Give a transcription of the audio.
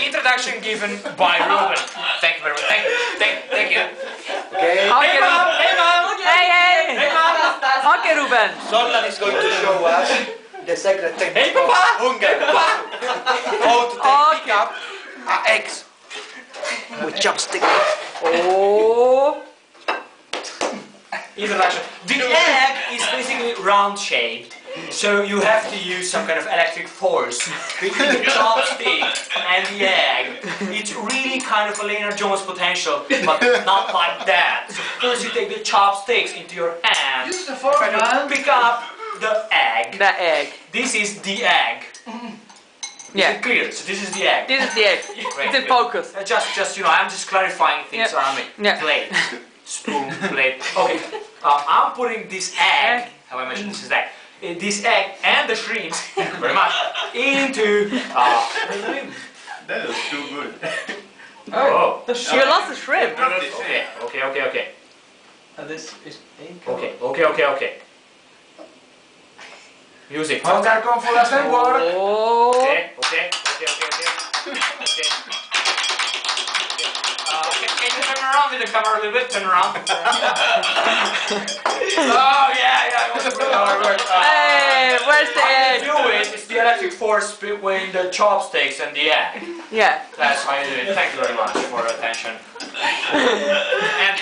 Introduction given by Ruben. Thank you very much. Thank you. Okay. Hey mom! Hey mom! Hey! Okay, Ruben. Zoltan is going to show us the secret technique Hey papa! of hunger. How to pick up eggs with chopstick. Oh. Introduction. The egg is basically round shaped, so you have to use some kind of electric force between the chopstick and the egg. It's really kind of a Leonard Jones potential, but not like that. So first you take the chopsticks into your hand, Use the fork, try to man. pick up the egg. The egg. This is the egg. Is Yeah. it clear? So this is the egg. This is the egg. Great, It's in great. focus. Just you know, I'm just clarifying things Yeah. around me. Yeah. Plate, spoon, plate. Okay, I'm putting this egg. How I mentioned this is egg. This egg and the shrimps, thank you very much, into That was too good. Oh. You lost the shrimp. Okay. And this is egg. Okay. Music. Hunger come for us and work. Oh. Okay. Can you turn around with the camera a little bit? Turn around. Oh yeah. It was really hard work. Hey, where's the How egg? you do it is the electric force between the chopsticks and the egg. Yeah. That's how you do it. Thank you very much for your attention. And